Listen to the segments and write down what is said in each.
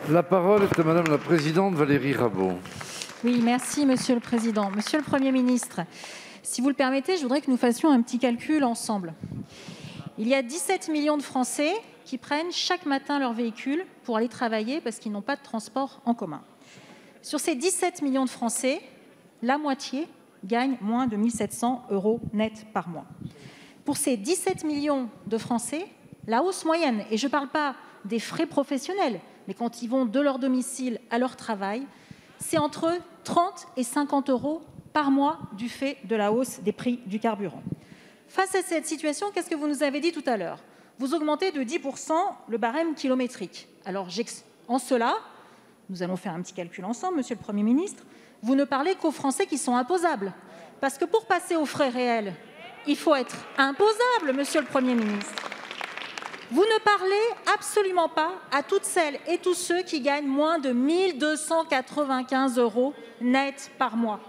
La parole est à Madame la Présidente Valérie Rabault. Oui, merci Monsieur le Président. Monsieur le Premier ministre, si vous le permettez, je voudrais que nous fassions un petit calcul ensemble. Il y a 17 millions de Français qui prennent chaque matin leur véhicule pour aller travailler parce qu'ils n'ont pas de transport en commun. Sur ces 17 millions de Français, la moitié gagne moins de 1 700 € net par mois. Pour ces 17 millions de Français, la hausse moyenne, et je ne parle pas des frais professionnels, mais quand ils vont de leur domicile à leur travail, c'est entre 30 et 50 € par mois du fait de la hausse des prix du carburant. Face à cette situation, qu'est-ce que vous nous avez dit tout à l'heure? Vous augmentez de 10% le barème kilométrique. Alors, en cela, nous allons faire un petit calcul ensemble, Monsieur le Premier ministre, vous ne parlez qu'aux Français qui sont imposables. Parce que pour passer aux frais réels, il faut être imposable, Monsieur le Premier ministre. Vous ne parlez absolument pas à toutes celles et tous ceux qui gagnent moins de 1 295 € net par mois.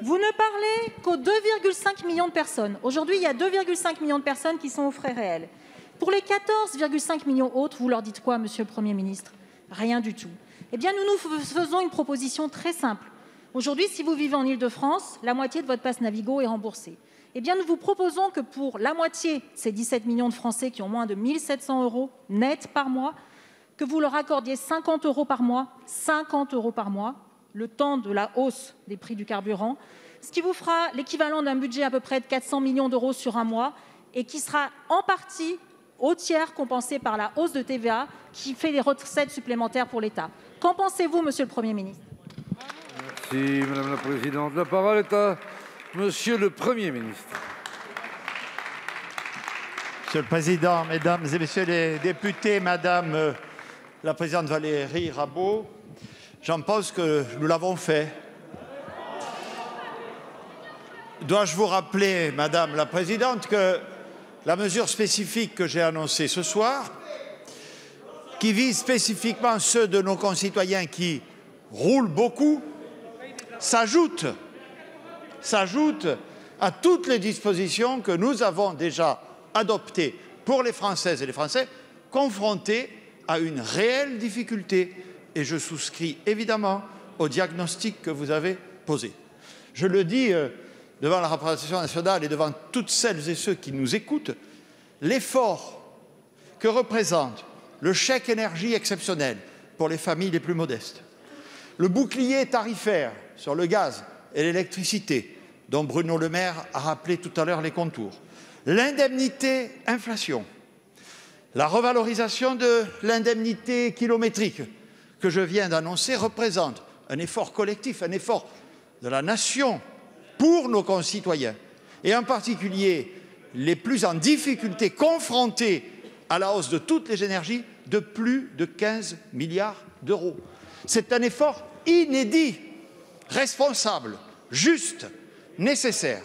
Vous ne parlez qu'aux 2,5 millions de personnes. Aujourd'hui, il y a 2,5 millions de personnes qui sont aux frais réels. Pour les 14,5 millions autres, vous leur dites quoi, Monsieur le Premier ministre? Rien du tout. Eh bien, nous faisons une proposition très simple. Aujourd'hui, si vous vivez en Île-de-France, la moitié de votre passe Navigo est remboursée. Eh bien, nous vous proposons que pour la moitié, ces 17 millions de Français qui ont moins de 1 700 € net par mois, que vous leur accordiez 50 € par mois, 50 € par mois, le temps de la hausse des prix du carburant, ce qui vous fera l'équivalent d'un budget à peu près de 400 millions d'euros sur un mois et qui sera en partie au tiers compensé par la hausse de TVA qui fait des recettes supplémentaires pour l'État. Qu'en pensez-vous, Monsieur le Premier ministre? Merci, Madame la Présidente. La parole est à Monsieur le Premier ministre. Monsieur le Président, Mesdames et Messieurs les députés, Madame la Présidente Valérie Rabault, j'en pense que nous l'avons fait. Dois-je vous rappeler, Madame la Présidente, que la mesure spécifique que j'ai annoncée ce soir, qui vise spécifiquement ceux de nos concitoyens qui roulent beaucoup, s'ajoute à toutes les dispositions que nous avons déjà adoptées pour les Françaises et les Français confrontés à une réelle difficulté. Et je souscris évidemment au diagnostic que vous avez posé. Je le dis devant la représentation nationale et devant toutes celles et ceux qui nous écoutent, l'effort que représente le chèque énergie exceptionnel pour les familles les plus modestes, le bouclier tarifaire sur le gaz et l'électricité, dont Bruno Le Maire a rappelé tout à l'heure les contours, l'indemnité inflation, la revalorisation de l'indemnité kilométrique que je viens d'annoncer représente un effort collectif, un effort de la nation pour nos concitoyens, et en particulier les plus en difficulté, confrontés à la hausse de toutes les énergies, de plus de 15 milliards d'euros. C'est un effort inédit, responsable, juste, nécessaire.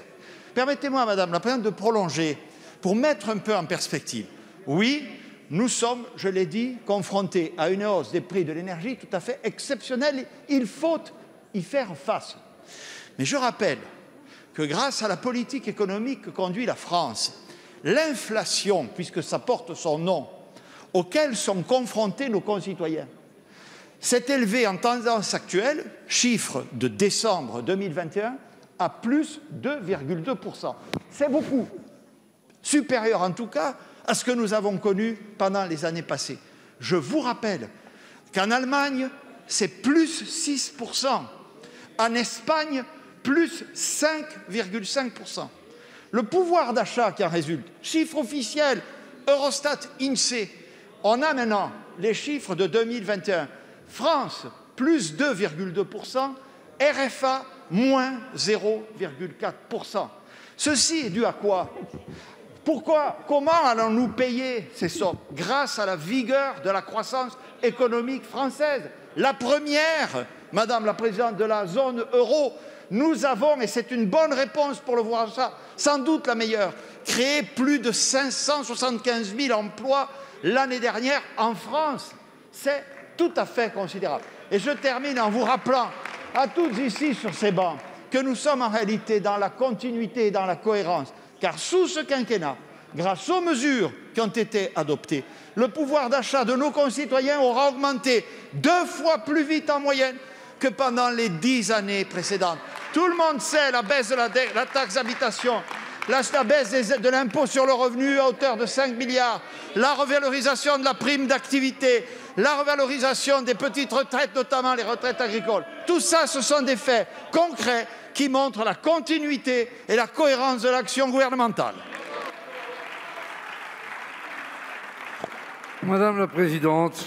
Permettez-moi, Madame la Présidente, de prolonger pour mettre un peu en perspective. Oui, nous sommes, je l'ai dit, confrontés à une hausse des prix de l'énergie tout à fait exceptionnelle. Il faut y faire face. Mais je rappelle que grâce à la politique économique que conduit la France, l'inflation, puisque ça porte son nom, auquel sont confrontés nos concitoyens, s'est élevée en tendance actuelle, chiffre de décembre 2021, à plus 2,2%. C'est beaucoup, supérieur en tout cas à ce que nous avons connu pendant les années passées. Je vous rappelle qu'en Allemagne, c'est plus 6%, en Espagne, plus 5,5%. Le pouvoir d'achat qui en résulte, chiffre officiel, Eurostat, INSEE, on a maintenant les chiffres de 2021. France, plus 2,2%, RFA, moins 0,4%. Ceci est dû à quoi? Comment allons-nous payer ces sommes? Grâce à la vigueur de la croissance économique française. La première, Madame la Présidente de la zone euro, nous avons, et c'est une bonne réponse pour le pouvoir d'achat, sans doute la meilleure, créé plus de 575 000 emplois l'année dernière en France. C'est tout à fait considérable. Et je termine en vous rappelant à toutes ici sur ces bancs que nous sommes en réalité dans la continuité et dans la cohérence, car sous ce quinquennat, grâce aux mesures qui ont été adoptés. Le pouvoir d'achat de nos concitoyens aura augmenté 2 fois plus vite en moyenne que pendant les 10 années précédentes. Tout le monde sait la baisse de la taxe d'habitation, la baisse de l'impôt sur le revenu à hauteur de 5 milliards, la revalorisation de la prime d'activité, la revalorisation des petites retraites, notamment les retraites agricoles. Tout ça, ce sont des faits concrets qui montrent la continuité et la cohérence de l'action gouvernementale. Madame la présidente.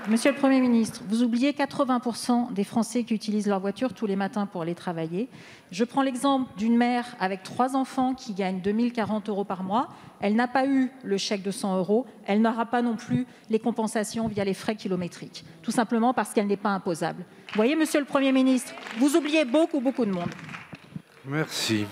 Monsieur le Premier ministre, vous oubliez 80% des Français qui utilisent leur voiture tous les matins pour aller travailler. Je prends l'exemple d'une mère avec 3 enfants qui gagne 2 040 € par mois. Elle n'a pas eu le chèque de 100 €. Elle n'aura pas non plus les compensations via les frais kilométriques, tout simplement parce qu'elle n'est pas imposable. Vous voyez, Monsieur le Premier ministre, vous oubliez beaucoup de monde. Merci.